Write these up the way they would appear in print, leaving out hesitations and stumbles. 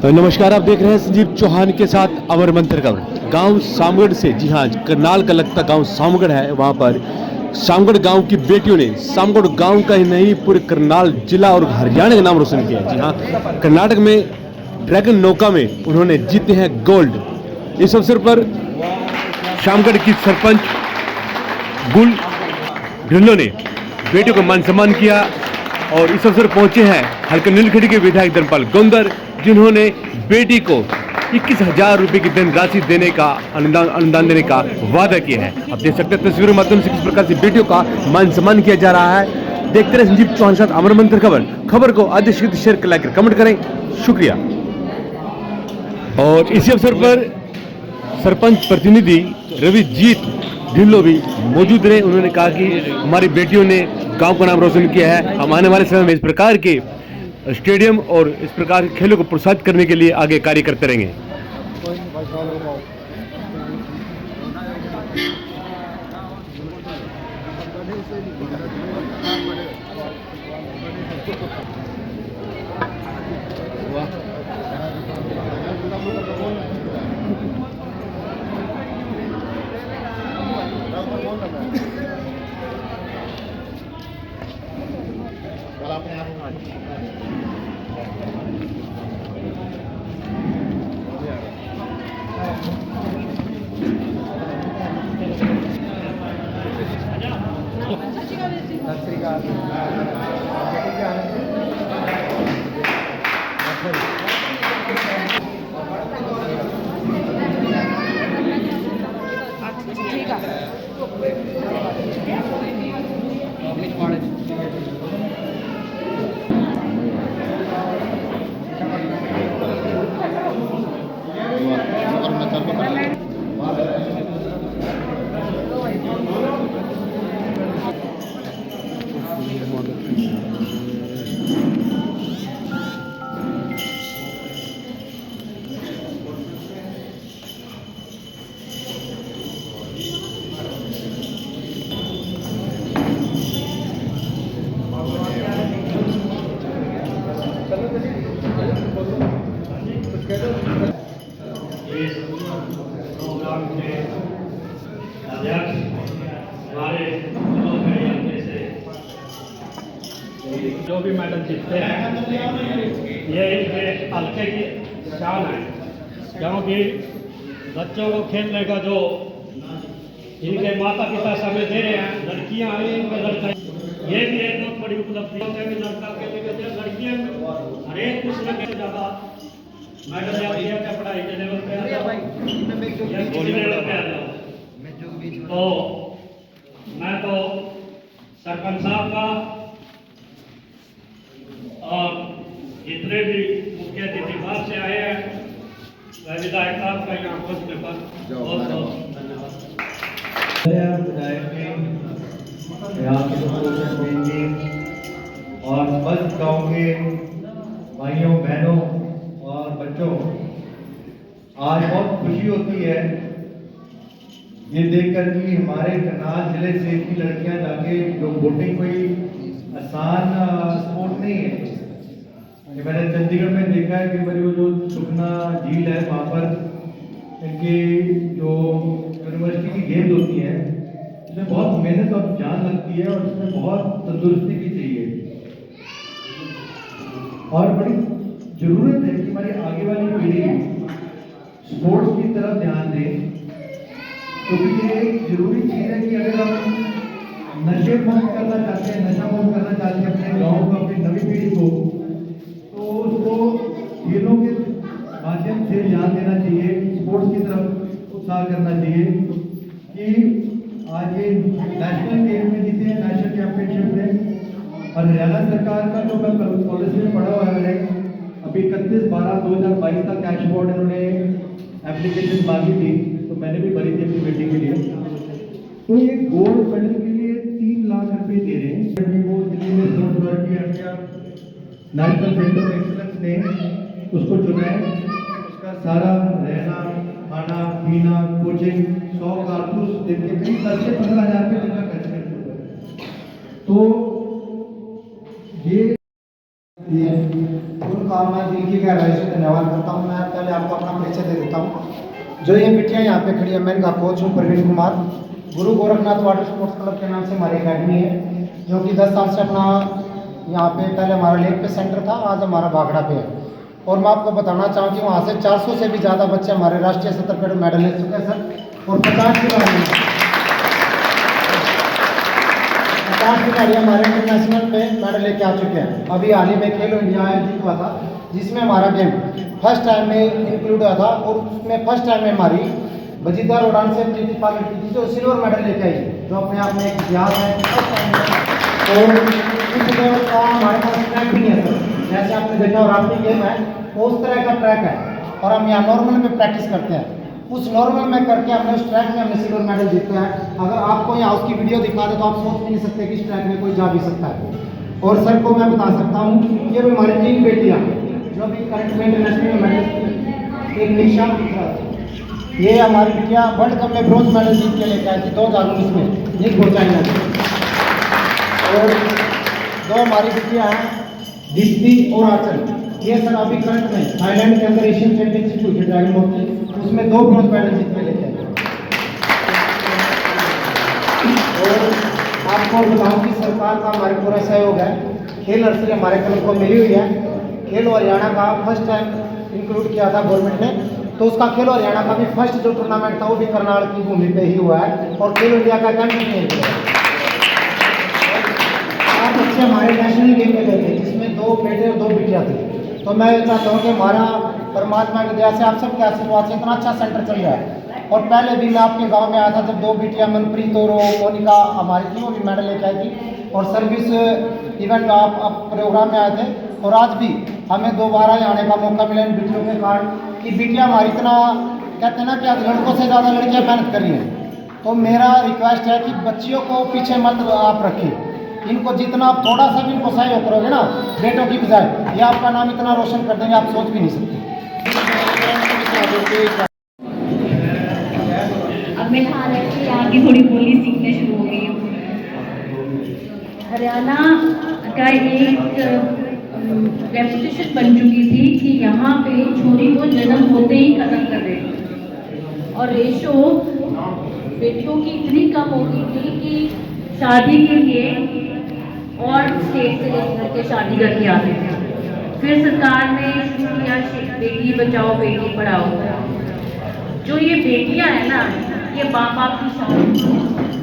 नमस्कार, आप देख रहे हैं संजीव चौहान के साथ अमर मंत्र खबर। गांव सामगढ़ से, जी हाँ, करनाल का लगता गांव सामगढ़ है। वहां पर सामगढ़ गांव की बेटियों ने सामगढ़ गांव का ही नहीं पूरे करनाल जिला और हरियाणा का नाम रोशन किया। जी हाँ, कर्नाटक में ड्रैगन नौका में उन्होंने जीते हैं गोल्ड। इस अवसर पर सामगढ़ की सरपंच गुल ढिल्लो ने बेटियों का मान सम्मान किया और इस अवसर पहुंचे हैं हल्का नीलखड़ी के विधायक धर्मपाल गोंदर, जिन्होंने बेटी को 21,000 रुपए की धनराशि देने का अनुदान देने का वादा किया है। आप देख सकते हैं तस्वीरों के माध्यम से किस प्रकार से बेटियों का मान सम्मान किया जा रहा है। देखते रहे संजीव चौहान के साथ अमर मंत्र खबर को अधिक से अधिक शेयर लाइक कमेंट करें। शुक्रिया। और इसी अवसर पर सरपंच प्रतिनिधि रविजीत ढिल्लो भी मौजूद रहे। उन्होंने कहा कि हमारी बेटियों ने गांव का नाम रोशन किया है। हम आने वाले समय में इस प्रकार के स्टेडियम और इस प्रकार के खेलों को प्रोत्साहित करने के लिए आगे कार्य करते रहेंगे। जो भी मेडल जीतते हैं ये इनके हल्के की शान है, क्योंकि बच्चों को खेलने का जो इनके माता पिता समय दे रहे हैं, लड़कियां हैं इनका लड़का, ये भी एक बहुत बड़ी उपलब्धि है कि लड़का खेलने के लड़कियां हर एक कुछ न कुछ ज़्यादा मेडल या दिया क्या पढ़ाई के लेवल पे आ जाओ। तो मैं तो सरपंच साहब का और जितने भी मुख्य अतिथि बाहर से आए हैं, विधायक साहब का यहाँ पहुंचने पर बहुत बहुत धन्यवाद। और बस गाँव के भाइयों बहनों और बच्चों, आज बहुत खुशी होती है ये देखकर कि हमारे करनाल जिले से की लड़कियां जाके जो वोटिंग कोई आसान स्पोर्ट नहीं है। ये मैंने चंडीगढ़ में देखा है कि मेरी वो जो सुखना झील है वहाँ पर इनकी जो यूनिवर्सिटी की गेम्स होती हैं इसमें बहुत मेहनत और जान लगती है और इसमें बहुत तंदुरुस्ती भी चाहिए और बड़ी जरूरत है कि हमारी आगे वाली पीढ़ी स्पोर्ट्स की तरफ ध्यान दें, क्योंकि ये एक जरूरी चीज़ है कि अगर हम नशे मुक्त करना चाहते हैं, नशा मुक्त करना चाहते हैं अपने गाँव को, अपनी नई पीढ़ी को, तो उसको खेलों के माध्यम से ध्यान देना चाहिए, स्पोर्ट्स की तरफ उत्साह करना चाहिए। कि आज ये नेशनल गेम में जीते हैं, नेशनल चैंपियनशिप में, और हरियाणा सरकार का जो मैं पॉलिसी में पढ़ा हुआ है, अभी 31/12/2022 का कैश अवार्ड इन्होंने एप्लीकेशन मांगी थी, तो मैंने भी भरी थी अपनी बेटी के लिए। तो ये गोल्ड मेडल के लिए 3 लाख रुपए दे रहे हैं। वो दिल्ली में स्पोर्ट्स वर्क किया, नेशनल सेंटर ऑफ एक्सीलेंस ने उसको चुना है। उसका सारा रहना, खाना पीना, कोचिंग, 100 कारतूस दिन के 10 से 15 हज़ार रुपये दिन का खर्च करते हैं। तो ये का मैं दिल की गहराई से धन्यवाद करता हूँ। मैं पहले आपको अपना परिचय दे देता हूँ। जो ये बिटियाँ यहाँ पे खड़ी है, मैं इनका कोच हूँ प्रवीण कुमार। गुरु गोरखनाथ वाटर स्पोर्ट्स क्लब के नाम से हमारी अकेडमी है, जो कि 10 साल से अपना यहाँ पे पहले हमारा लेक पे सेंटर था, आज हमारा भाखड़ा पे है। और मैं आपको बताना चाहूँ कि वहाँ से 400 से भी ज़्यादा बच्चे हमारे राष्ट्रीय सतह पर मेडल ले चुके हैं सर। और 50 खिलाड़ी हमारे इंटरनेशनल पे मेडल लेके आ चुके हैं। अभी हाल ही में खेलो इंडिया आयोजित हुआ था, जिसमें हमारा गेम फर्स्ट टाइम में इंक्लूड हुआ था, और उसमें फर्स्ट टाइम में हमारी बजीदार उड़ान से प्रीति पाल की जो सिल्वर मेडल लेके आई, जो अपने आप में एक इतिहास है। और इस गेम का हमारे पास ट्रैक भी है सर, जैसे आपने देखा और आपकी गेम है वो उस तरह का ट्रैक है, और हम यहाँ नॉर्मल में प्रैक्टिस करते हैं। उस नॉर्मल में करके हमने उस ट्रैक में हमने सिल्वर मेडल जीता है। अगर आपको यहाँ उसकी वीडियो दिखा दे तो आप सोच भी नहीं सकते कि इस ट्रैक में कोई जा भी सकता है। और सर को मैं बता सकता हूँ, ये भी हमारी 3 बेटियाँ जो भी करंट में इंटरनेशनल मेडल, एक निशा, ये हमारी बिटिया वर्ल्ड कप में ब्रॉन्ज मेडल जीत के लेकर आई थी 2019 में, ये गोचाइना थी। और 2 हमारी बिटियाँ हैं दीप्ति और आंचल, ये सर अभी करंट में थाईलैंड के अंदर एशियन चैंपियनशिप हुई थी ड्रैगन बोट की, उसमें 2 ब्रॉन्ज मेडल जीत के लेके आए। और आपको बताऊं कि सरकार का हमारे पूरा सहयोग है। खेल नर्सरी हमारे क्लब को मिली हुई है। खेलो हरियाणा का फर्स्ट टाइम इंक्लूड किया था गवर्नमेंट ने, तो उसका खेलो हरियाणा का भी फर्स्ट जो टूर्नामेंट था वो भी करनाल की भूमि पे ही हुआ है, और खेलो इंडिया का कैंप नहीं हुआ। आप बच्चे हमारे नेशनल गेम में गए थे, जिसमें 2 बेटे और 2 बिटियाँ थी। तो मैं चाहता हूँ कि हमारा परमात्मा की दया से आप सबके आशीर्वाद से इतना अच्छा सेंटर चल रहा है। और पहले भी मैं आपके गांव में आया था, जब 2 बिटियाँ मनप्रीत और मोनिका हमारी थी, वो भी मेडल लेके आई थी। और सर्विस इवेंट में आप प्रोग्राम में आए थे, और आज भी हमें दोबारा आने का मौका मिला इन बिटियों के कारण, कि बिटियाँ हमारी इतना कहते हैं ना कि आज लड़कों से ज़्यादा लड़कियाँ मेहनत कर रही हैं। तो मेरा रिक्वेस्ट है कि बच्चियों को पीछे मत आप रखें, इनको जितना आप थोड़ा सा भी इनको सहयोग करोगे ना बेटों की बजाय, ये आपका नाम इतना रोशन कर देंगे, आप सोच भी नहीं सकते। अब मैं यहाँ की थोड़ी बोली सीखने शुरू हो गई हूँ। हरियाणा का एक रेपुटेशन बन चुकी थी कि यहाँ पे छोरी को जन्म होते ही खत्म कर देते, और रेशो बेटियों की इतनी कम हो गई थी कि शादी के लिए और स्टेट से लेकर शादी करके आते थे। फिर सरकार ने शुरू किया बेटी बचाओ बेटी पढ़ाओ। जो ये बेटियां हैं ना, ये बाप बाप की शान,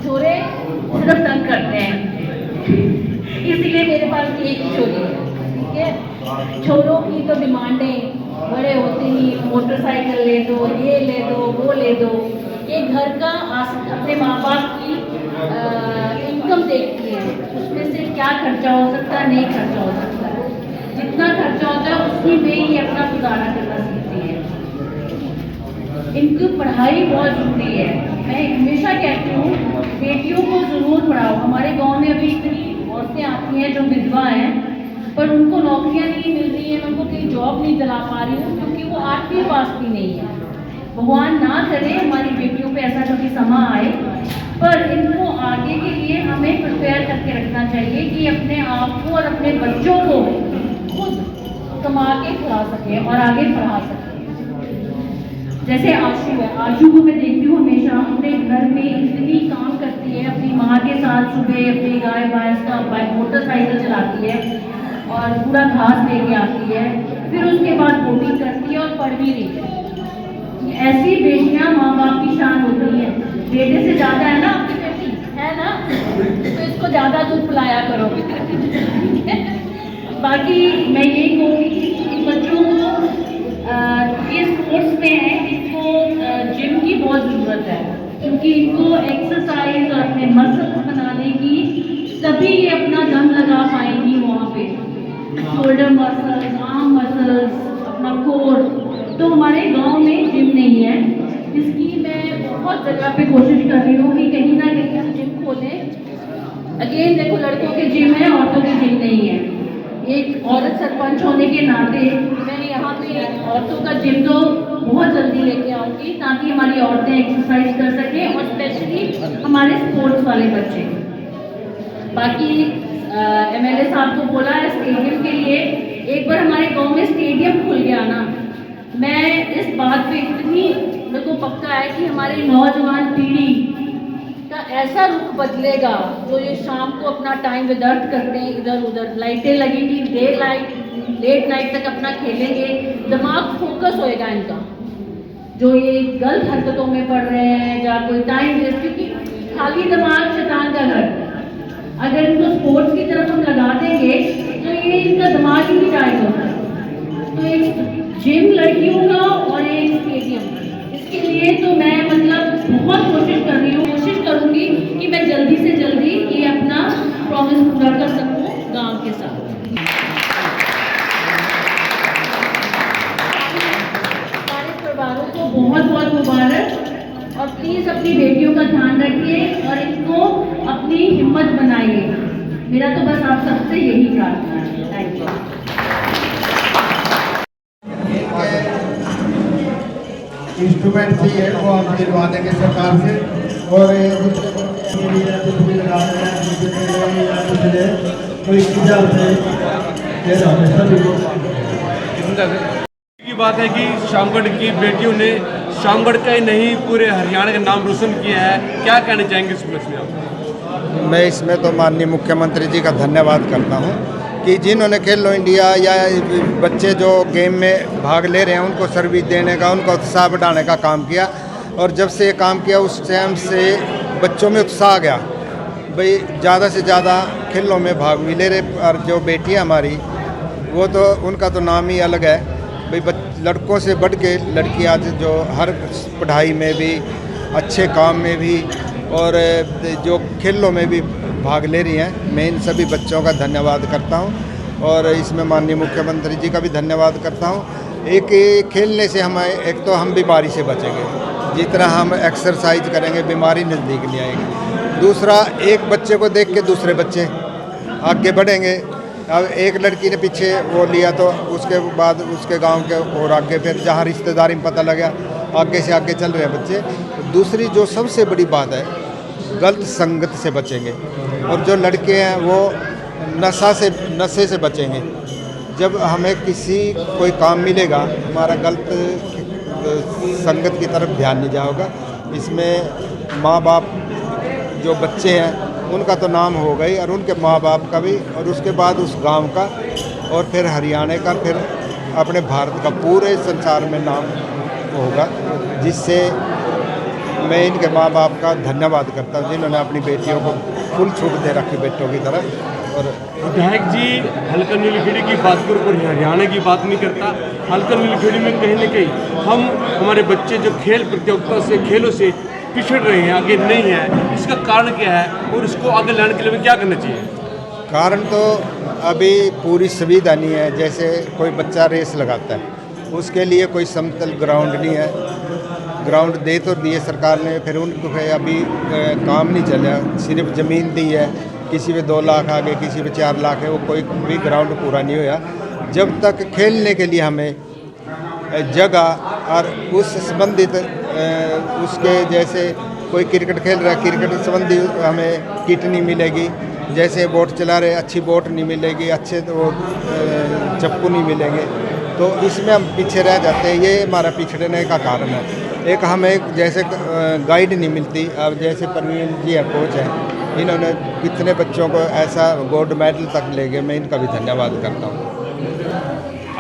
छोरे सिर्फ तंग करते हैं। इसलिए मेरे पास एक ही छोरी है, ठीक है। छोरों की तो डिमांडें बड़े होते ही मोटरसाइकिल ले दो, ये ले दो, वो ले दो। ये घर का अपने माँ बाप की इनकम देखती है, उसमें से क्या खर्चा हो सकता है, नहीं खर्चा हो सकता। जितना खर्चा होता है उसी में ही अपना गुजारा करना सीखती है। इनकी पढ़ाई बहुत जरूरी है। मैं हमेशा कहती हूँ बेटियों को ज़रूर पढ़ाओ। हमारे गांव में अभी इतनी औरतें आती हैं जो विधवा हैं, पर उनको नौकरियाँ नहीं मिल रही हैं, उनको कहीं जॉब नहीं दिला पा रही हूँ, क्योंकि वो 8वीं पास भी नहीं है। भगवान ना करे हमारी बेटियों पे ऐसा कभी समा आए, पर इनको आगे के लिए हमें प्रिपेयर करके रखना चाहिए कि अपने आप को और अपने बच्चों को खुद कमा के खिला सके और आगे पढ़ा सके। जैसे आशु है, आशु को मैं देखती हूँ हमेशा अपने घर में इतनी काम करती है, अपनी माँ के साथ सुबह अपनी गाय भैंस का मोटरसाइकिल चलाती है और पूरा घास लेके आती है, फिर उसके बाद बोटिंग करती है और पढ़ भी रही है। ऐसी बेटियां माँ बाप की शान होती है। बेटे से ज़्यादा है ना आपकी बेटी, है ना, तो इसको ज़्यादा दूध पिलाया करो। बाकी मैं यही कहूँगी कि बच्चों को ये स्पोर्ट्स में है, इनको जिम की बहुत ज़रूरत है, क्योंकि इनको एक्सरसाइज और अपने मसल्स बनाने की तभी ये अपना दम लगा पाएंगी वहाँ पे। शोल्डर मसल्स, आर्म मसल्स, अपना कोर। तो हमारे गांव में जिम नहीं है, जिसकी मैं बहुत जगह पे कोशिश कर रही हूँ कि कहीं ना कहीं हम जिम खोलें। अगेन देखो, लड़कों के जिम है, औरतों के जिम नहीं है। एक औरत सरपंच होने के नाते मैं यहाँ पे औरतों का जिम तो बहुत जल्दी लेके आऊँगी, ताकि हमारी औरतें एक्सरसाइज कर सकें, और स्पेशली हमारे स्पोर्ट्स वाले बच्चे। बाकी MLA साहब को बोला है स्टेडियम के लिए एक बार हमारे गांव में स्टेडियम खुल गया ना, मैं इस बात पे इतनी मेरे को पक्का है कि हमारी नौजवान पीढ़ी का ऐसा रुख बदलेगा। जो ये शाम को अपना टाइम व्यर्थ करते हैं इधर उधर, लाइटें लगेंगी, लेट नाइट तक अपना खेलेंगे, दिमाग फोकस होएगा इनका। जो ये गलत हरकतों में पड़ रहे हैं या कोई टाइम वेस्ट, क्योंकि खाली दिमाग शैतान का घर। अगर इनको स्पोर्ट्स की तरफ हम लगा देंगे तो ये इनका दिमाग ही नहीं जाएगा। तो एक जिम लड़कियों का और एक स्टेडियम, इसके लिए तो मैं मतलब बहुत कोशिश कर रही हूँ, कोशिश करूँगी कि मैं जल्दी से जल्दी ये अपना प्रॉमिस पूरा कर सकूँ गांव के साथ। सारे परिवारों को बहुत बहुत मुबारक, और प्लीज़ अपनी बेटियों का ध्यान रखिए और इनको अपनी हिम्मत बनाइए। मेरा तो बस आप सबसे यही प्रार्थना है। Thank you. इंस्ट्रूमेंट चाहिए वो हम दिलवा देंगे सरकार से, और की बात है कि शामगढ़ की बेटियों ने शामगढ़ का ही नहीं पूरे हरियाणा का नाम रोशन किया है, क्या कहना चाहेंगे इस में आप? मैं इसमें तो माननीय मुख्यमंत्री जी का धन्यवाद करता हूं कि जिन्होंने खेलो इंडिया या बच्चे जो गेम में भाग ले रहे हैं उनको सर्विस देने का, उनका उत्साह बढ़ाने का काम किया। और जब से ये काम किया उस टाइम से बच्चों में उत्साह आ गया, भाई ज़्यादा से ज़्यादा खेलों में भाग भी ले रहे। और जो बेटियां हमारी, वो तो उनका तो नाम ही अलग है भाई, लड़कों से बढ़ के लड़की आज जो हर पढ़ाई में भी, अच्छे काम में भी और जो खेलों में भी भाग ले रही हैं। मैं इन सभी बच्चों का धन्यवाद करता हूं और इसमें माननीय मुख्यमंत्री जी का भी धन्यवाद करता हूं। एक खेलने से हम एक तो हम बीमारी से बचेंगे, जितना हम एक्सरसाइज करेंगे बीमारी नज़दीक नहीं आएगी। दूसरा, एक बच्चे को देख के दूसरे बच्चे आगे बढ़ेंगे। अब एक लड़की ने पीछे वो लिया तो उसके बाद उसके गांव के और आगे, फिर जहाँ रिश्तेदारी में पता लगा, आगे से आगे चल रहे हैं बच्चे। दूसरी जो सबसे बड़ी बात है, गलत संगत से बचेंगे। और जो लड़के हैं वो नशे से बचेंगे। जब हमें किसी कोई काम मिलेगा, हमारा गलत संगत की तरफ ध्यान नहीं जाएगा। इसमें माँ बाप जो बच्चे हैं उनका तो नाम हो गई, और उनके माँ बाप का भी, और उसके बाद उस गांव का, और फिर हरियाणा का, फिर अपने भारत का, पूरे संसार में नाम होगा। जिससे मैं इनके माँ बाप का धन्यवाद करता हूँ जिन्होंने अपनी बेटियों को फुल छूट दे रखी बेटों की तरह। और विधायक जी हल्का नीलखेड़ी की बात करो पर हरियाणा की बात नहीं करता। हल्का नीलखेड़ी में कहीं न कहीं हमारे बच्चे जो खेल प्रतियोगिता से, खेलों से पिछड़ रहे हैं, आगे नहीं है, इसका कारण क्या है और इसको आगे लाने के लिए क्या करना चाहिए? कारण तो अभी पूरी सुविधा नहीं है। जैसे कोई बच्चा रेस लगाता है, उसके लिए कोई समतल ग्राउंड नहीं है। ग्राउंड दे तो दिए सरकार ने, फिर उनको अभी काम नहीं चला, सिर्फ ज़मीन दी है। किसी पे 2 लाख आ गए, किसी पे 4 लाख है, वो कोई भी ग्राउंड पूरा नहीं हुआ। जब तक खेलने के लिए हमें जगह और उस संबंधित उसके, जैसे कोई क्रिकेट खेल रहा है, क्रिकेट संबंधी हमें किट नहीं मिलेगी। जैसे बोट चला रहे, अच्छी बोट नहीं मिलेगी, अच्छे वो चप्पू नहीं मिलेंगे, तो इसमें हम पीछे रह जाते हैं। ये हमारा पिछड़ने का कारण है। एक हमें जैसे गाइड नहीं मिलती। अब जैसे परवीन जी है, कोच हैं, इन्होंने कितने बच्चों को ऐसा गोल्ड मेडल तक ले गए। मैं इनका भी धन्यवाद करता हूँ।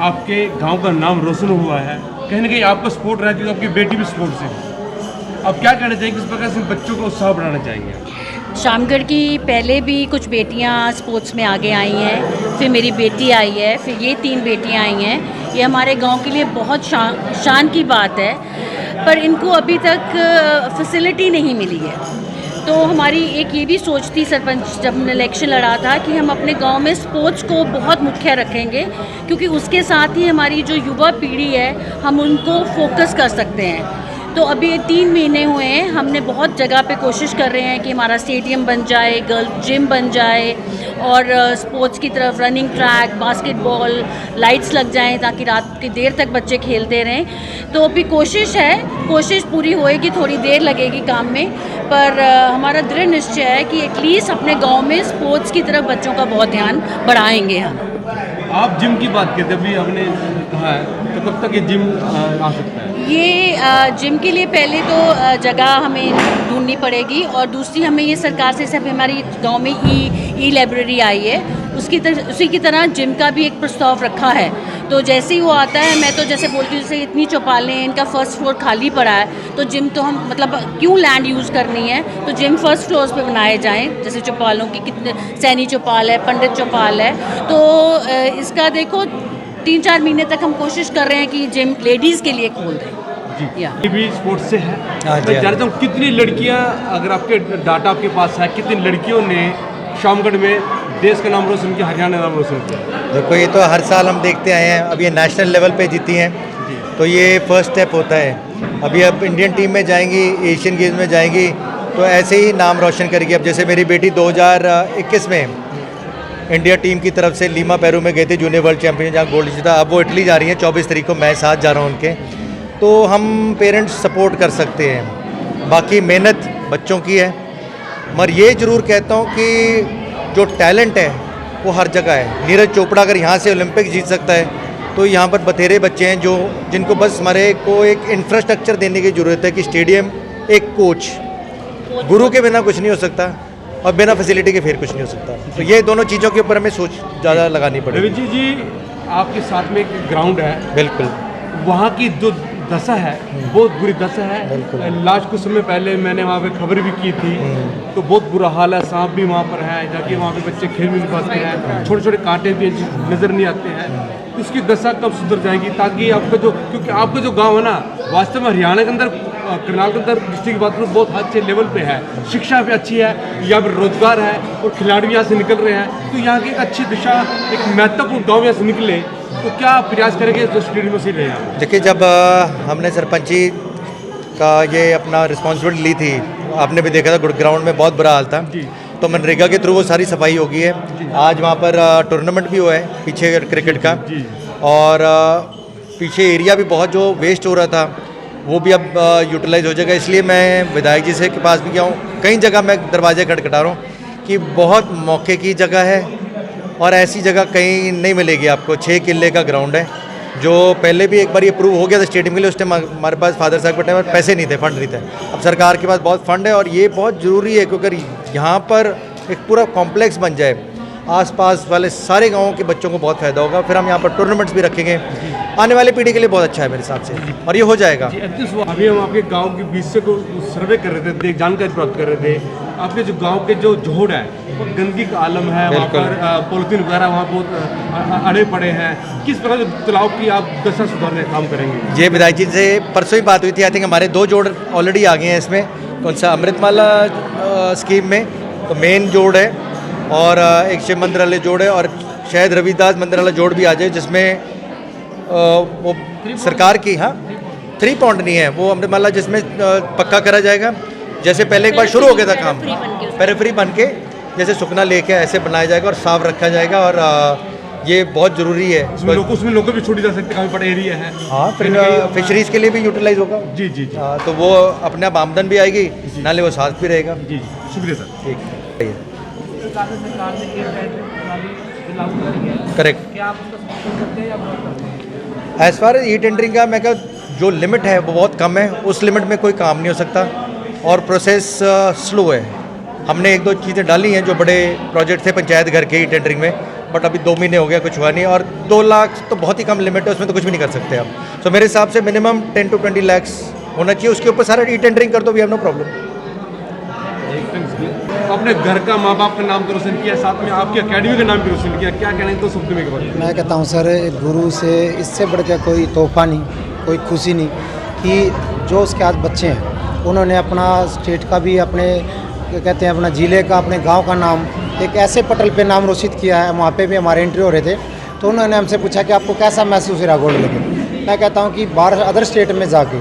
आपके गांव का नाम रोशन हुआ है, कहीं ना कहीं आपका सपोर्ट रहा क्योंकि आपकी बेटी भी स्पोर्ट से। अब क्या कहना चाहेंगे, किस प्रकार से बच्चों को उत्साह बढ़ाना चाहेंगे? शामगढ़ की पहले भी कुछ बेटियां स्पोर्ट्स में आगे आई हैं, फिर मेरी बेटी आई है, फिर ये 3 बेटियां आई हैं। ये हमारे गांव के लिए बहुत शान की बात है, पर इनको अभी तक फैसिलिटी नहीं मिली है। तो हमारी एक ये भी सोच थी सरपंच जब हमने इलेक्शन लड़ा था कि हम अपने गांव में स्पोर्ट्स को बहुत मुख्य रखेंगे, क्योंकि उसके साथ ही हमारी जो युवा पीढ़ी है हम उनको फोकस कर सकते हैं। तो अभी 3 महीने हुए हैं, हमने बहुत जगह पे कोशिश कर रहे हैं कि हमारा स्टेडियम बन जाए, गर्ल जिम बन जाए, और स्पोर्ट्स की तरफ रनिंग ट्रैक, बास्केटबॉल, लाइट्स लग जाएं ताकि रात की देर तक बच्चे खेलते रहें। तो अभी कोशिश है, कोशिश पूरी होएगी, थोड़ी देर लगेगी काम में, पर हमारा दृढ़ निश्चय है कि एटलीस्ट अपने गांव में स्पोर्ट्स की तरफ बच्चों का बहुत ध्यान बढ़ाएंगे हम। आप जिम की बात करते अभी आपने कहा है, तो कब तक ये जिम आ सकता है? ये जिम के लिए पहले तो जगह हमें ढूंढनी पड़ेगी, और दूसरी हमें ये सरकार से सब हमारी गांव में ई लाइब्रेरी आई है, उसी की तरह जिम का भी एक प्रस्ताव रखा है। तो जैसे ही वो आता है, मैं तो जैसे बोलती हूँ, जैसे इतनी चौपालें हैं, इनका फर्स्ट फ्लोर खाली पड़ा है, तो जिम तो हम मतलब क्यों लैंड यूज़ करनी है, तो जिम फर्स्ट फ्लोर्स पे बनाए जाएं। जैसे चौपालों की कितने, सैनी चौपाल है, पंडित चौपाल है, तो इसका देखो 3-4 महीने तक हम कोशिश कर रहे हैं कि जिम लेडीज़ के लिए खोल दें। या ये भी स्पोर्ट्स से है। हाँ जी, मैं जानता हूँ कितनी लड़कियाँ, अगर आपके डाटा आपके पास है, कितनी लड़कियों ने शामगढ़ में देश का नाम रोशन किया, हरियाणा का नाम रोशन किया? देखो ये तो हर साल हम देखते आए हैं, अब ये नेशनल लेवल पे जीती हैं, तो ये फर्स्ट स्टेप होता है। अभी अब इंडियन टीम में जाएंगी, एशियन गेम्स में जाएंगी, तो ऐसे ही नाम रोशन करेगी। अब जैसे मेरी बेटी 2021 में इंडिया टीम की तरफ से लीमा पेरू में गए थे, जूनियर वर्ल्ड चैंपियन, जहाँ गोल्ड जीता। अब वो इटली जा रही हैं 24 तारीख को, मैं साथ जा रहा हूँ उनके। तो हम पेरेंट्स सपोर्ट कर सकते हैं, बाकी मेहनत बच्चों की है। मगर ये ज़रूर कहता हूँ कि जो टैलेंट है वो हर जगह है। नीरज चोपड़ा अगर यहाँ से ओलंपिक जीत सकता है, तो यहाँ पर बथेरे बच्चे हैं जिनको बस हमारे को एक इंफ्रास्ट्रक्चर देने की ज़रूरत है, कि स्टेडियम, एक कोच, गुरु के बिना कुछ नहीं हो सकता, और बिना फैसिलिटी के फिर कुछ नहीं हो सकता। तो ये दोनों चीज़ों के ऊपर हमें सोच ज़्यादा लगानी पड़ेगी। रवि जी, आपके साथ में एक ग्राउंड है, बिल्कुल, वहाँ की जो दशा है बहुत बुरी दशा है। बिल्कुल। लास्ट कुछ समय पहले मैंने वहाँ पे खबर भी की थी, तो बहुत बुरा हाल है। सांप भी वहाँ पर है, जाके वहाँ पे बच्चे खेल भी नहीं पाते हैं, छोटे छोटे कांटे भी नज़र नहीं आते हैं। तो इसकी दशा कब सुधर जाएगी, ताकि आपका जो, क्योंकि आपका जो गांव है ना, वास्तव में हरियाणा के अंदर, करनाल के अंदर डिस्ट्रिक्ट की बात करूँ, बहुत अच्छे लेवल पे है, शिक्षा भी अच्छी है, यहाँ पर रोजगार है, और खिलाड़ी भी यहाँ से निकल रहे हैं। तो यहाँ की एक अच्छी दिशा, एक महत्वपूर्ण गाँव यहाँ से निकले, तो क्या प्रयास करेंगे जो स्टेडियम में से रहे? देखिए, जब हमने सरपंची का ये अपना रिस्पॉन्सिबिलिटी ली थी, आपने भी देखा था ग्राउंड में बहुत बुरा हाल था, तो मनरेगा के थ्रू वो सारी सफाई हो गई है। आज वहाँ पर टूर्नामेंट भी हुआ है पीछे क्रिकेट का, और पीछे एरिया भी बहुत जो वेस्ट हो रहा था वो भी अब यूटिलाइज हो जाएगा। इसलिए मैं विधायक जी से के पास भी गया हूँ, कई जगह मैं दरवाजे खटखटा रहा हूँ कि बहुत मौके की जगह है, और ऐसी जगह कहीं नहीं मिलेगी आपको। 6 किले का ग्राउंड है, जो पहले भी एक बार ये अप्रूव हो गया था स्टेडियम के लिए, उस टाइम हमारे पास फादर साहब के टाइम पर पैसे नहीं थे, फंड नहीं थे। अब सरकार के पास बहुत फंड है, और ये बहुत ज़रूरी है, क्योंकि यहाँ पर एक पूरा कॉम्प्लेक्स बन जाए, आसपास वाले सारे गाँवों के बच्चों को बहुत फ़ायदा होगा। फिर हम यहाँ पर टूर्नामेंट्स भी रखेंगे, आने वाली पीढ़ी के लिए बहुत अच्छा है मेरे हिसाब से, और ये हो जाएगा। अभी हम आपके गांव के बीच से को सर्वे कर रहे थे, जानकारी प्राप्त कर रहे थे। आपके जो गांव के जो जोड़ है, वो गंदगी का आलम है, वहाँ पर पॉलिथीन वगैरह वहाँ बहुत अड़े पड़े हैं। किस प्रकार तालाब की आप दशा सुधारने का काम करेंगे? ये विधायक जी से परसों ही बात हुई थी। आई थिंक हमारे 2 जोड़ ऑलरेडी आ गए हैं इसमें, कौन सा अमृतमाला स्कीम में, तो मेन जोड़ है, और एक शिव मंदिर वाले जोड़ है, और शायद रविदास मंदिर वाला जोड़ भी आ जाए, जिसमें वो सरकार की, हाँ 3 पॉइंट नहीं है वो अमृतमाला, जिसमें पक्का करा जाएगा। जैसे पहले एक बार शुरू हो गया था काम, पेरिफेरी बन के जैसे सुखना लेके ऐसे बनाया जाएगा और साफ रखा जाएगा, और ये बहुत ज़रूरी है। उसमें लोगों भी छोड़ी जा सकते, काफ़ी बड़ा एरिया है। हाँ, फिर फिशरीज़ के लिए भी यूटिलाइज होगा। जी जी जी। हाँ, तो वो अपने आप आमदन भी आएगी, नाले वो साफ भी रहेगा। जी जी, शुक्रिया सर। ठीक है, correct. As far as e tendering का, मैं कहूँ जो लिमिट है वो बहुत कम है, उस लिमिट में कोई काम नहीं हो सकता, और प्रोसेस स्लो है। हमने 1-2 चीज़ें डाली हैं जो बड़े प्रोजेक्ट थे पंचायत घर के ई टेंडरिंग में, बट अभी 2 महीने हो गया, कुछ हुआ नहीं, और 2 लाख तो बहुत ही कम लिमिट है, उसमें तो कुछ भी नहीं कर सकते आप। तो मेरे हिसाब से मिनिमम 10 to 20 lakhs होना चाहिए, उसके ऊपर सारा ई टेंडरिंग कर दो, वी हैव नो प्रॉब्लम। अपने घर का, माँ बाप का नाम तो रोशन किया, साथ में आपकी अकेडमी का नाम भी रोशन किया, क्या कहना है तो शब्द में के बारे में? मैं कहता हूँ सर, एक गुरु से इससे बढ़ के कोई तोहफा नहीं, कोई खुशी नहीं, कि जो उसके आज बच्चे हैं उन्होंने अपना स्टेट का भी, अपने क्या कहते हैं, अपना ज़िले का, अपने गांव का नाम एक ऐसे पटल पे नाम रोशित किया है। वहाँ पे भी हमारे एंट्री हो रहे थे, तो उन्होंने हमसे पूछा कि आपको कैसा महसूस हो रहा गोल्ड लेके। मैं कहता हूँ कि बाहर अदर स्टेट में जाके,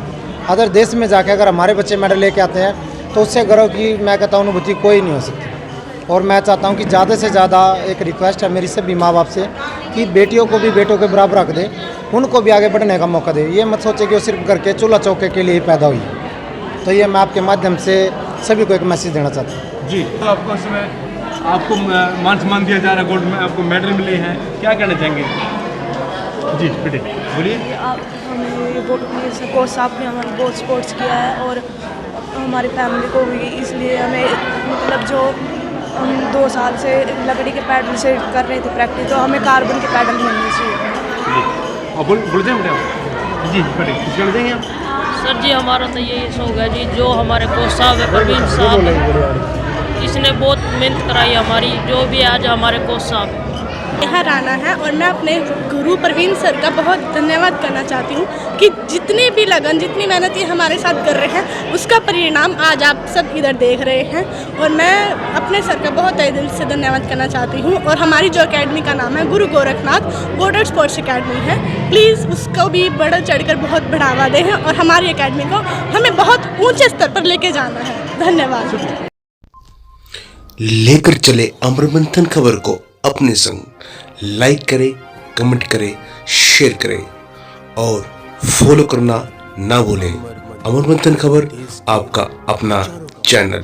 अदर देश में जाके अगर हमारे बच्चे मेडल लेके आते हैं, तो उससे गर्व की, मैं कहता हूँ, अनुभूति कोई नहीं हो सकती। और मैं चाहता हूँ कि ज़्यादा से ज़्यादा, एक रिक्वेस्ट है मेरी सभी माँ बाप से, कि बेटियों को भी बेटों के बराबर रख दे, उनको भी आगे बढ़ने का मौका दे। ये मत सोचे कि वो सिर्फ घर के चूल्हा चौके के लिए ही पैदा हुई। तो ये मैं आपके माध्यम से सभी को एक मैसेज देना चाहता हूँ। जी, तो आपका समय आपको मान सम्मान दिया जा रहा है, गोल्ड में आपको मेडल मिले हैं, क्या कहना चाहेंगे? जी बेटे बोलिए। आप हमें कोच साहब ने हमारी बहुत सपोर्ट्स किया है और हमारी फैमिली को भी, इसलिए हमें मतलब जो हम 2 साल से लकड़ी के पैडल से कर रहे थे प्रैक्टिस, तो हमें कार्बन के पैडल मिलने चाहिए। और बोल दें बेटे आप। जी बेटे कुछ कहना चाहेंगे आप? सर जी हमारा तो यही शौक है जी, जो हमारे कोच साहब है प्रवीण साहब, इसने बहुत मेहनत कराई हमारी, जो भी आज हमारे कोच साहब। यहाँ राना है और मैं अपने गुरु प्रवीण सर का बहुत धन्यवाद करना चाहती हूँ कि जितने भी लगन, जितनी मेहनत ये हमारे साथ कर रहे हैं, उसका परिणाम आज आप सब इधर देख रहे हैं। और मैं अपने सर का बहुत तहे दिल से धन्यवाद करना चाहती हूँ। और हमारी जो एकेडमी का नाम है गुरु गोरखनाथ गोल्डन स्पोर्ट्स एकेडमी है, प्लीज़ उसको भी बढ़ चढ़कर बहुत बढ़ावा दें और हमारी एकेडमी को हमें बहुत ऊँचे स्तर पर लेके जाना है। धन्यवाद। लेकर चले अमर मंथन खबर को अपने संग, लाइक करें, कमेंट करें, शेयर करें और फॉलो करना ना भूलें। अमर मंथन खबर आपका अपना चैनल।